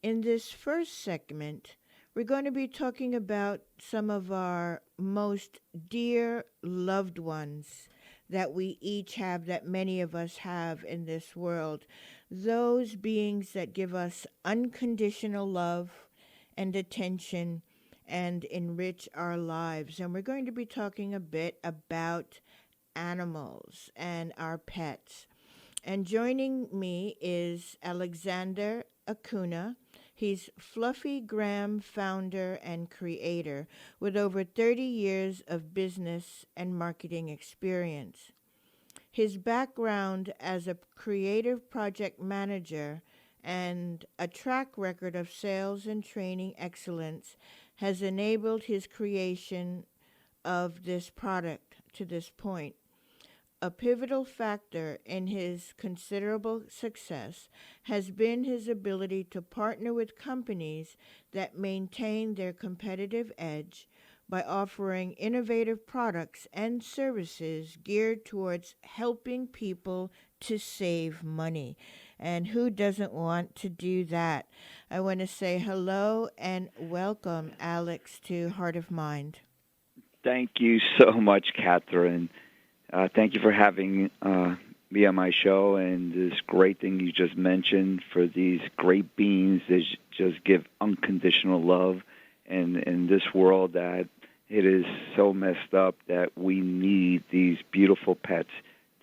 In this first segment, we're going to be talking about some of our most dear loved ones that we each have, that many of us have in this world. Those beings that give us unconditional love and attention and enrich our lives. And we're going to be talking a bit about animals and our pets. And joining me is Alexander Acuna. He's Fluffygram founder and creator with over 30 years of business and marketing experience. His background as a creative project manager and a track record of sales and training excellence has enabled his creation of this product to this point. A pivotal factor in his considerable success has been his ability to partner with companies that maintain their competitive edge by offering innovative products and services geared towards helping people to save money. And who doesn't want to do that? I want to say hello and welcome, Alex, to Heart of Mind. Thank you so much, Kathryn. Thank you for having me on my show and this great thing you just mentioned for these great beings that just give unconditional love. And in this world that it is so messed up that we need these beautiful pets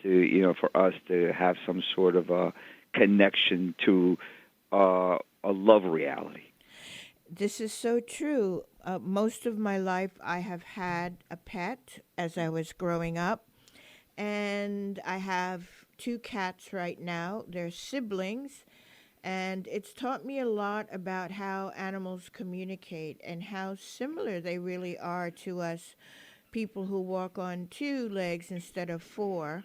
for us to have some sort of a connection to a love reality. This is so true. Most of my life, I have had a pet as I was growing up. And I have two cats right now. They're siblings. And it's taught me a lot about how animals communicate and how similar they really are to us people who walk on two legs instead of four.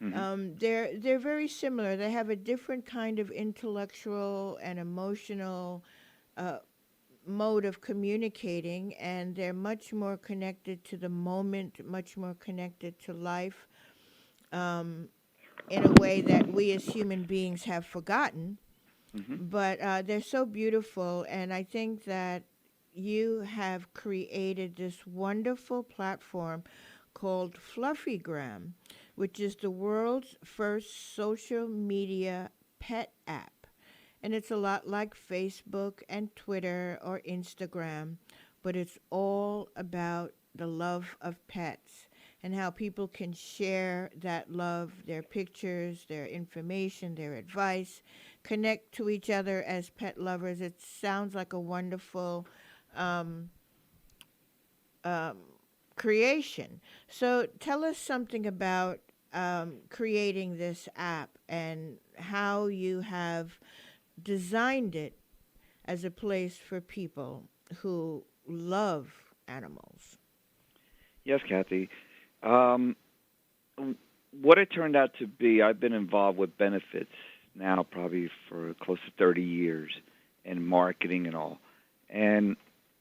Mm-hmm. They're very similar. They have a different kind of intellectual and emotional uh, mode of communicating, and they're much more connected to the moment, much more connected to life, um, in a way that we as human beings have forgotten. Mm-hmm. But they're so beautiful, and I think that you have created this wonderful platform called Fluffygram, which is the world's first social media pet app. And it's a lot like Facebook and Twitter or Instagram, but it's all about the love of pets and how people can share that love, their pictures, their information, their advice, connect to each other as pet lovers. It sounds like a wonderful um, um, creation. So tell us something about creating this app and how you have designed it as a place for people who love animals. Yes, Kathy. Um, what it turned out to be, I've been involved with benefits now probably for close to 30 years in marketing and all. And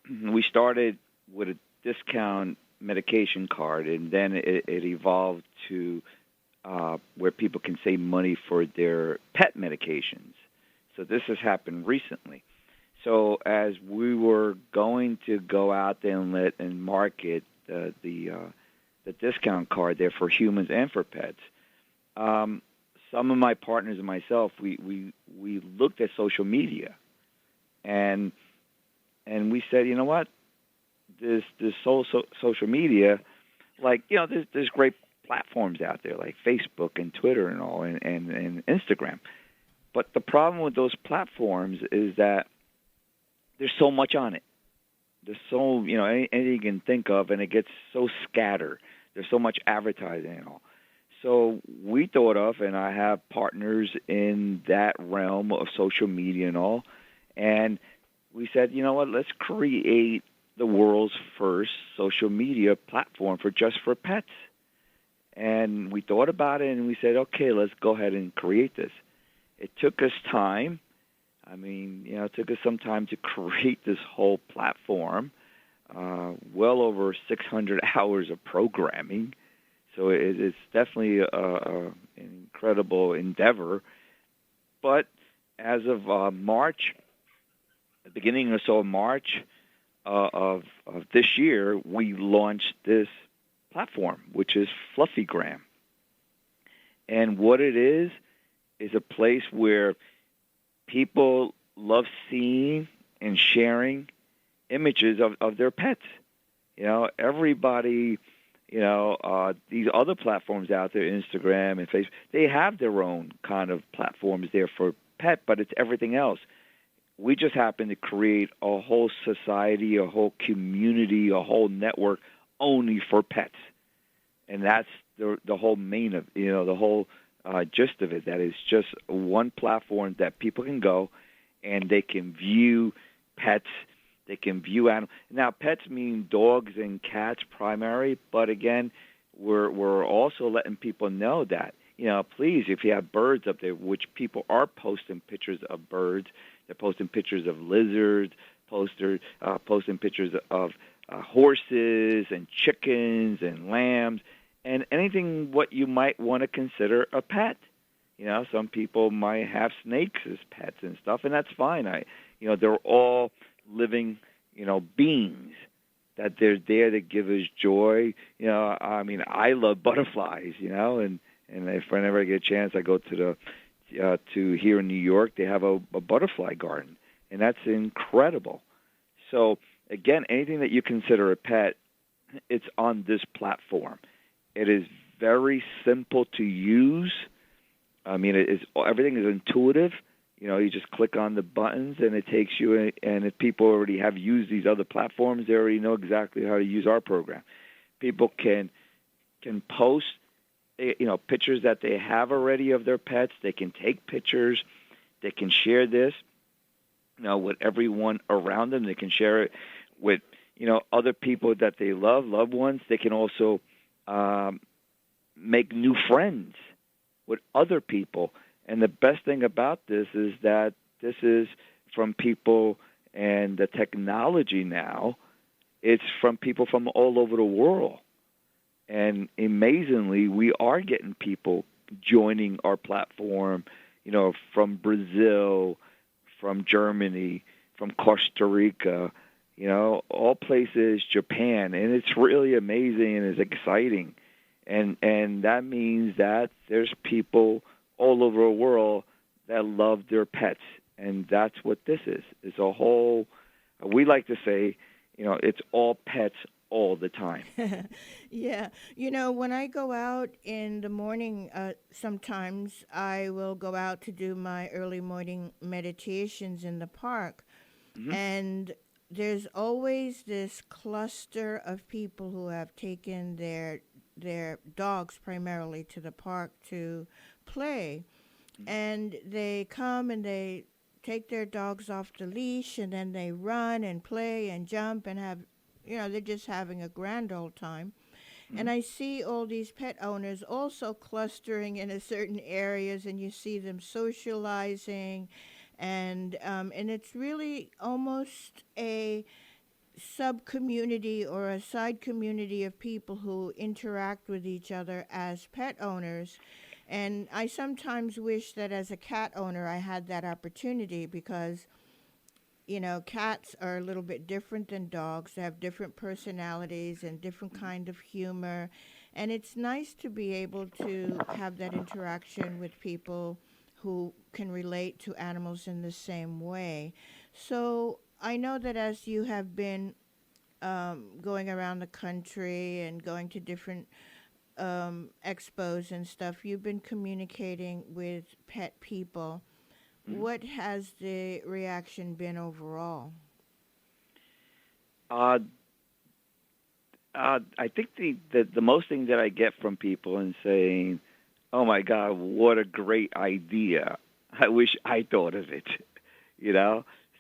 we started with a discount medication card, and then it evolved to where people can save money for their pet medications. So this has happened recently. So as we were going to go out there and market the discount card there for humans and for pets, some of my partners and myself, we looked at social media, and we said, you know what, this social media, like, there's great platforms out there like Facebook and Twitter and all, and Instagram. But the problem with those platforms is that there's so much on it. There's so, anything you can think of, and it gets so scattered. There's so much advertising and all. So we thought of, and I have partners in that realm of social media and all, and we said, you know what, let's create the world's first social media platform for pets. And we thought about it, and we said, okay, let's go ahead and create this. It took us time. I mean, it took us some time to create this whole platform, well over 600 hours of programming. So it's definitely an incredible endeavor. But as of March beginning or so of March of this year, we launched this platform, which is Fluffygram. And what it is a place where people love seeing and sharing images of their pets. Everybody, these other platforms out there, Instagram and Facebook, they have their own kind of platforms there for pet, but it's everything else. We just happen to create a whole society, a whole community, a whole network only for pets. And that's the whole main of, the whole gist of it. That is just one platform that people can go and they can view pets. They can view animals. Now, pets mean dogs and cats primary, but again, we're also letting people know that, please, if you have birds up there, which people are posting pictures of birds, they're posting pictures of lizards, posting pictures of horses and chickens and lambs, and anything what you might want to consider a pet. Some people might have snakes as pets and stuff, and that's fine. They're all living, beings that they're there to give us joy. I love butterflies, and if I never get a chance, I go to here in New York. They have a butterfly garden, and that's incredible. So again, anything that you consider a pet, it's on this platform. It is very simple to use. Everything is intuitive. You just click on the buttons and it takes you. And if people already have used these other platforms, they already know exactly how to use our program. People can post, pictures that they have already of their pets. They can take pictures. They can share this, with everyone around them. They can share it with, other people that they love, loved ones. They can also make new friends with other people. And the best thing about this is that this is from people, and the technology now, it's from people from all over the world. And amazingly, we are getting people joining our platform, from Brazil, from Germany, from Costa Rica, all places, Japan. And it's really amazing and it's exciting. And that means that there's people all over the world that love their pets, and that's what this is. It's a whole. We like to say, it's all pets all the time. Yeah. When I go out in the morning, sometimes I will go out to do my early morning meditations in the park, Mm-hmm. and there's always this cluster of people who have taken their dogs primarily to the park to play. And they come and they take their dogs off the leash, and then they run and play and jump and have, they're just having a grand old time. Mm-hmm. And I see all these pet owners also clustering in a certain areas, and you see them socializing, and it's really almost a sub-community or a side community of people who interact with each other as pet owners. And I sometimes wish that as a cat owner I had that opportunity, because cats are a little bit different than dogs. They have different personalities and different kind of humor, and it's nice to be able to have that interaction with people who can relate to animals in the same way. So I know that as you have been going around the country and going to different expos and stuff, you've been communicating with pet people. Mm-hmm. What has the reaction been overall? I think the most thing that I get from people and saying, "Oh my God, what a great idea! I wish I thought of it."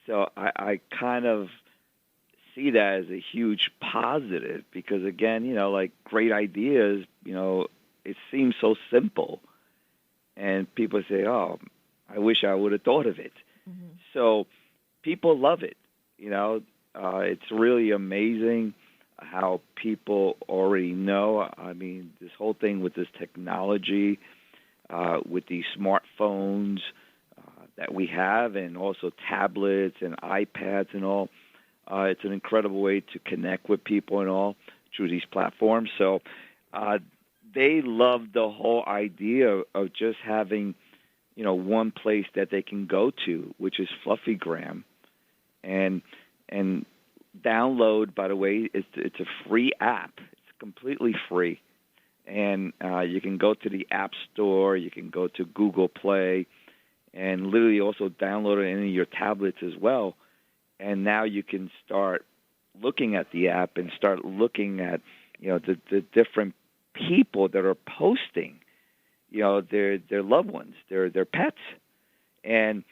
So I kind of see that as a huge positive, because again, like great ideas, it seems so simple, and people say, "Oh, I wish I would have thought of it." Mm-hmm. So people love it. It's really amazing how people already know. I mean, this whole thing with this technology, with these smartphones, that we have, and also tablets and iPads and all. It's an incredible way to connect with people and all through these platforms. So uh, they love the whole idea of just having, one place that they can go to, which is Fluffygram, and and download. By the way, it's a free app. It's completely free, and you can go to the App Store. You can go to Google Play, and literally also download it into your tablets as well. And now you can start looking at the app and start looking at the different people that are posting their loved ones, their pets, and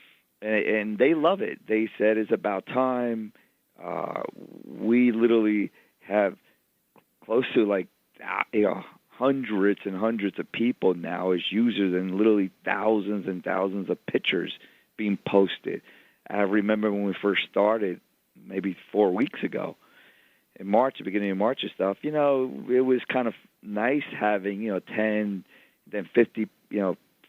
and they love it. They said it's about time. We literally have close to like hundreds and hundreds of people now as users, and literally thousands and thousands of pictures being posted. I remember when we first started, maybe 4 weeks ago, in March, the beginning of March and stuff. It was kind of nice having 10, then 50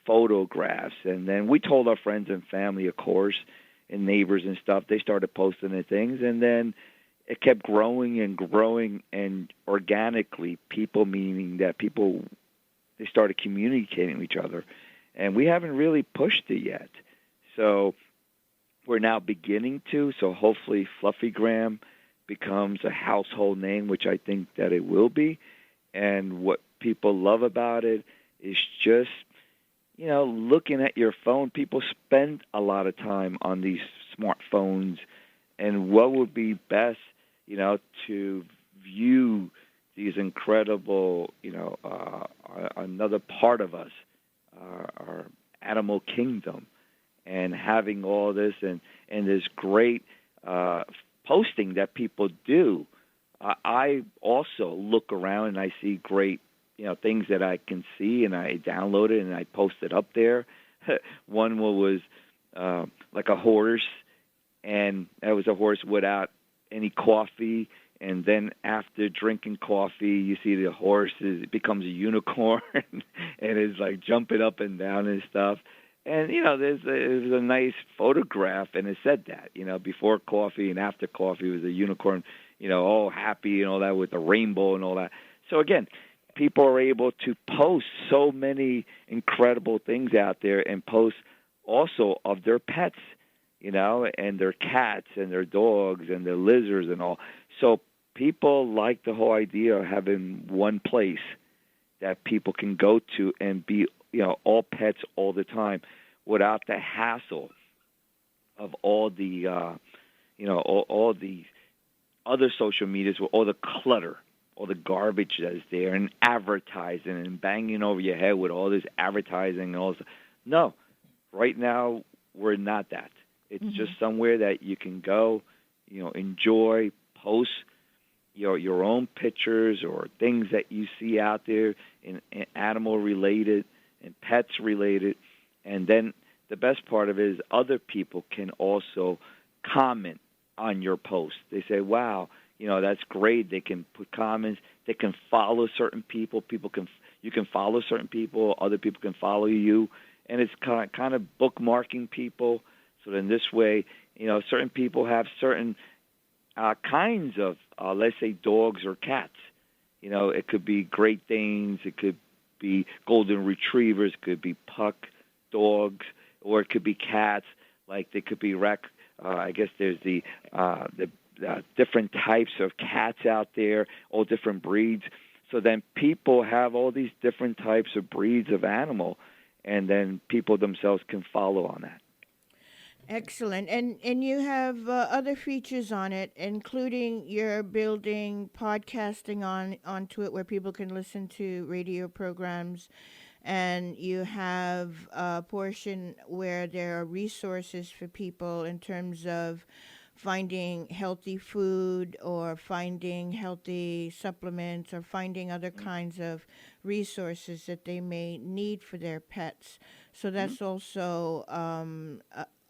photographs, and then we told our friends and family, of course, and neighbors and stuff. They started posting the things, and then it kept growing and growing, and organically, people, meaning that people, they started communicating with each other, and we haven't really pushed it yet. So we're now beginning to. So hopefully, Fluffygram becomes a household name, which I think that it will be. And what people love about it is just, looking at your phone. People spend a lot of time on these smartphones, and what would be best, to view these incredible, another part of us, our animal kingdom, and having all this and this great posting that people do. I also look around and I see great, things that I can see, and I download it and I post it up there. One was like a horse, and that was a horse without any coffee. And then after drinking coffee, you see the horse it becomes a unicorn and is like jumping up and down and stuff. And there's a nice photograph, and it said that before coffee and after coffee was a unicorn, all happy and all that with the rainbow and all that. So again, people are able to post so many incredible things out there, and post also of their pets, and their cats and their dogs and their lizards and all. So people like the whole idea of having one place that people can go to and be, all pets all the time, without the hassle of all the, all the other social medias with all the clutter, all the garbage that is there, and advertising and banging over your head with all this advertising and all this. No, right now we're not that. It's just somewhere that you can go, enjoy, post your own pictures or things that you see out there in animal related and pets related. And then the best part of it is other people can also comment on your post. They say, wow, that's great. They can put comments. They can follow certain people. You can follow certain people. Other people can follow you. And it's kind of bookmarking people. So then this way, certain people have certain kinds of, let's say, dogs or cats. It could be Great Danes. It could be Golden Retrievers. It could be Puck dogs, or it could be cats. Like they could be I guess there's the different types of cats out there, all different breeds. So then people have all these different types of breeds of animal, and then people themselves can follow on that. Excellent. And you have other features on it, including you're building podcasting onto it where people can listen to radio programs, and you have a portion where there are resources for people in terms of finding healthy food or finding healthy supplements or finding other kinds of resources that they may need for their pets. So that's also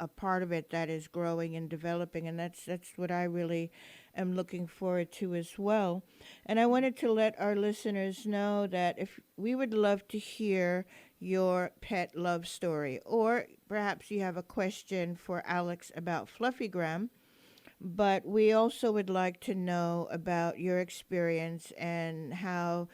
a part of it that is growing and developing, and that's what I really am looking forward to as well. And I wanted to let our listeners know that if we would love to hear your pet love story, or perhaps you have a question for Alex about Fluffygram, but we also would like to know about your experience and how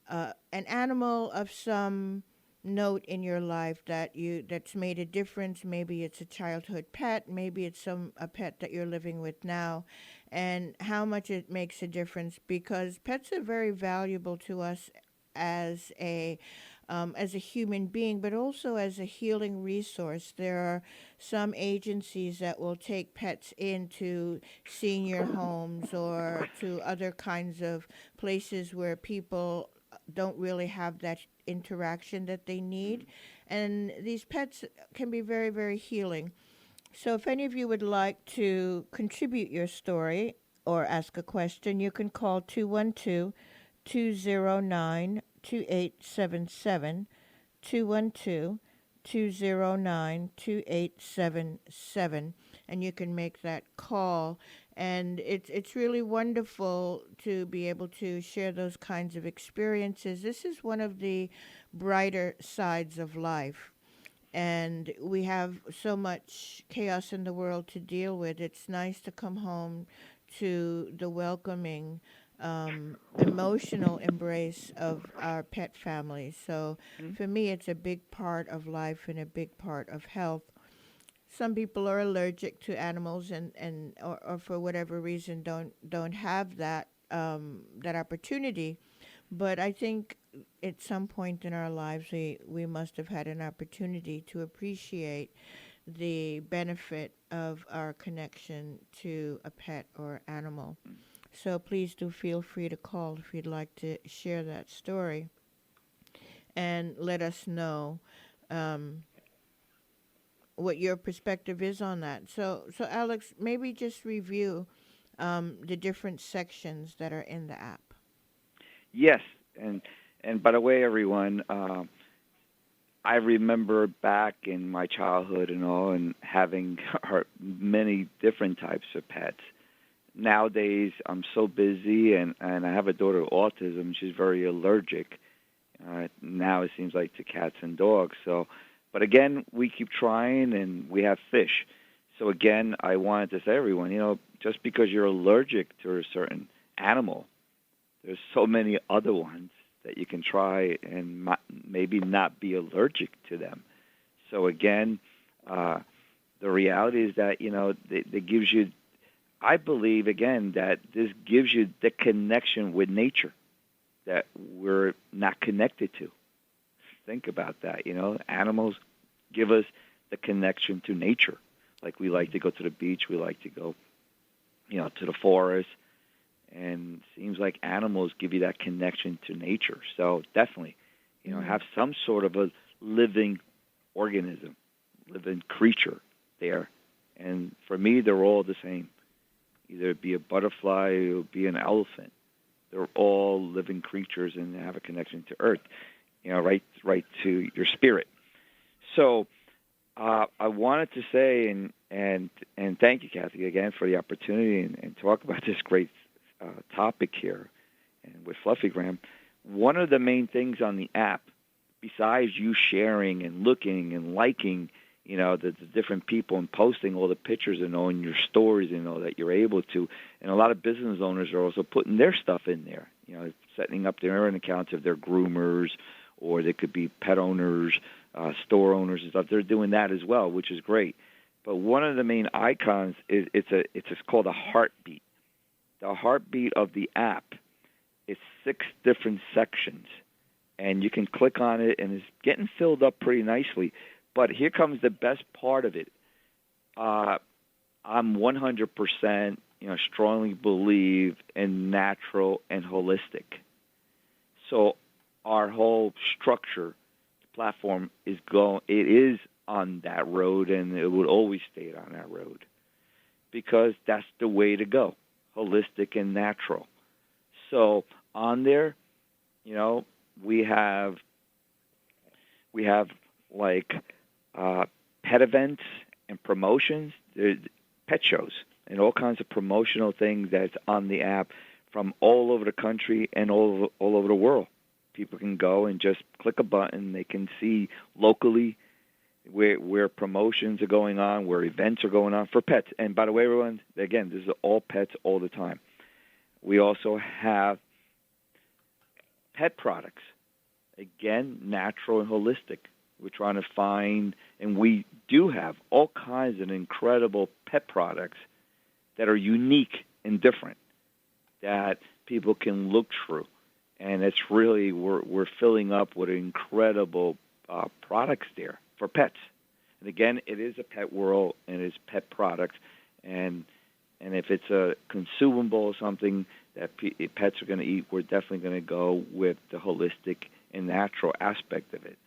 an animal of some note in your life that's made a difference. Maybe it's a childhood pet, maybe it's a pet that you're living with now, and how much it makes a difference, because pets are very valuable to us as a human being, but also as a healing resource. There are some agencies that will take pets into senior homes or to other kinds of places where people don't really have that interaction that they need. And these pets can be very, very healing. So if any of you would like to contribute your story or ask a question, you can call 212 209 2877. 212 209 2877, and you can make that call. And it's really wonderful to be able to share those kinds of experiences. This is one of the brighter sides of life, and we have so much chaos in the world to deal with. It's nice to come home to the welcoming, emotional embrace of our pet family. So Mhm. for me, it's a big part of life and a big part of health. Some people are allergic to animals, or for whatever reason don't have that opportunity. But I think at some point in our lives, we must have had an opportunity to appreciate the benefit of our connection to a pet or animal. So please do feel free to call if you'd like to share that story and let us know um, what your perspective is on that. So Alex, maybe just review the different sections that are in the app. Yes, and by the way, everyone, I remember back in my childhood and all, and having many different types of pets. Nowadays, I'm so busy, and I have a daughter with autism. She's very allergic. Now it seems like to cats and dogs. So, but again, we keep trying, and we have fish. So again, I wanted to say, everyone, just because you're allergic to a certain animal, there's so many other ones that you can try and maybe not be allergic to them. So again, the reality is that, it gives you, I believe, again, that this gives you the connection with nature that we're not connected to. Think about that. Animals give us the connection to nature. Like we like to go to the beach, we like to go, to the forest, and it seems like animals give you that connection to nature. So definitely, have some sort of a living organism, living creature there. And for me, they're all the same. Either it be a butterfly or be an elephant. They're all living creatures and have a connection to Earth, right to your spirit. So I wanted to say and thank you, Kathy, again for the opportunity and talk about this great topic here and with Fluffygram. One of the main things on the app, besides you sharing and looking and liking, the different people and posting all the pictures and all in your stories, that you're able to, and a lot of business owners are also putting their stuff in there, setting up their own accounts of their groomers, or they could be pet owners, store owners and stuff. They're doing that as well, which is great. But one of the main icons is it's called a heartbeat. The heartbeat of the app is 6 different sections, and you can click on it, and it's getting filled up pretty nicely. But here comes the best part of it. I'm 100%, strongly believe in natural and holistic. So our whole structure, platform it is on that road, and it would always stay on that road because that's the way to go. Holistic and natural. So on there, we have like pet events and promotions, pet shows, and all kinds of promotional things that's on the app from all over the country and all over the world. People can go and just click a button. They can see locally where promotions are going on, where events are going on for pets. And by the way, everyone, again, this is all pets all the time. We also have pet products. Again, natural and holistic. We're trying to find, and we do have all kinds of incredible pet products that are unique and different that people can look through. And it's really, we're filling up with incredible products there for pets. And again, it is a pet world and it's pet products. And if it's a consumable or something that pets are going to eat, we're definitely going to go with the holistic and natural aspect of it.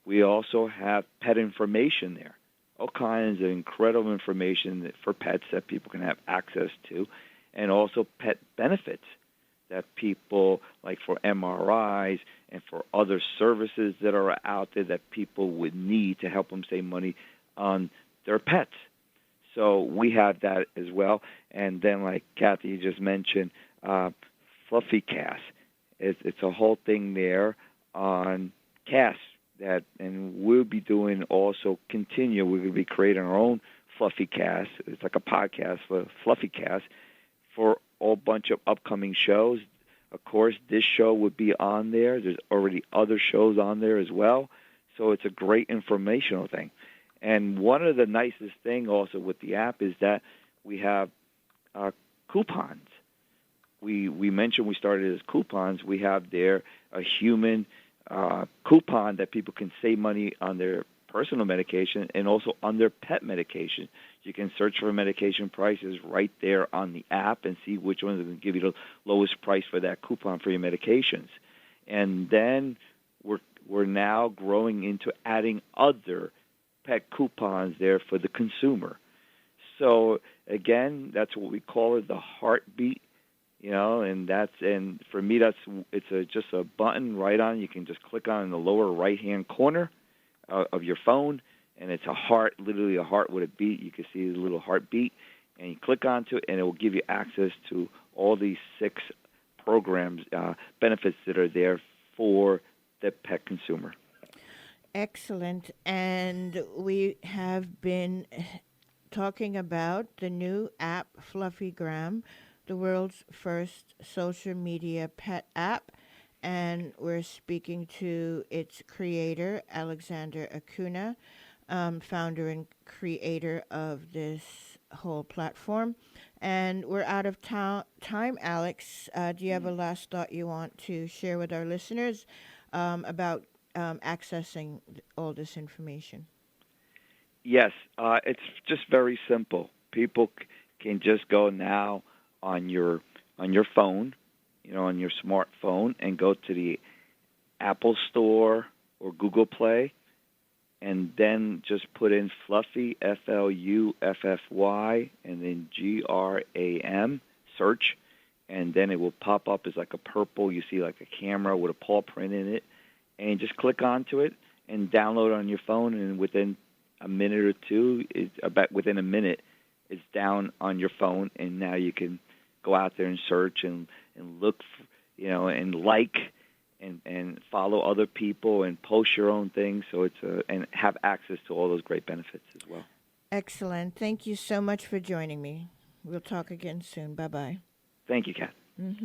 We also have pet information there, all kinds of incredible information for pets that people can have access to, and also pet benefits that people, like for MRIs and for other services that are out there that people would need to help them save money on their pets. So we have that as well. And then, like Kathy you just mentioned, Fluffycast. It's a whole thing there on casts that, and we'll be doing also continue. We're going to be creating our own Fluffycast. It's like a podcast for Fluffycast for a bunch of upcoming shows. Of course, this show would be on there. There's already other shows on there as well. So it's a great informational thing. And one of the nicest thing also with the app is that we have coupons. We mentioned we started as coupons. We have there a human coupon that people can save money on their personal medication and also on their pet medication. You can search for medication prices right there on the app and see which ones are going to give you the lowest price for that coupon for your medications. And then we're now growing into adding other pet coupons there for the consumer. So again, that's what we call it, the heartbeat. And for me, it's just a button right on. You can just click on in the lower right-hand corner of your phone, and it's a heart, literally a heart with a beat. You can see the little heartbeat, and you click onto it, and it will give you access to all these 6 programs, benefits that are there for the pet consumer. Excellent. And we have been talking about the new app, Fluffygram, the world's first social media pet app. And we're speaking to its creator, Alexander Acuna, founder and creator of this whole platform. And we're out of time, Alex. Do you have a last thought you want to share with our listeners about accessing all this information? Yes, it's just very simple. People can just go now on your phone, on your smartphone, and go to the Apple Store or Google Play, and then just put in Fluffy, Fluffy, and then GRAM, search, and then it will pop up as like a purple. You see like a camera with a paw print in it, and just click onto it and download it on your phone, and within a minute or two, within a minute, it's down on your phone, and now you can go out there and search and look, and like and follow other people and post your own things. So and have access to all those great benefits as well. Excellent. Thank you so much for joining me. We'll talk again soon. Bye-bye. Thank you, Kat. Mm-hmm.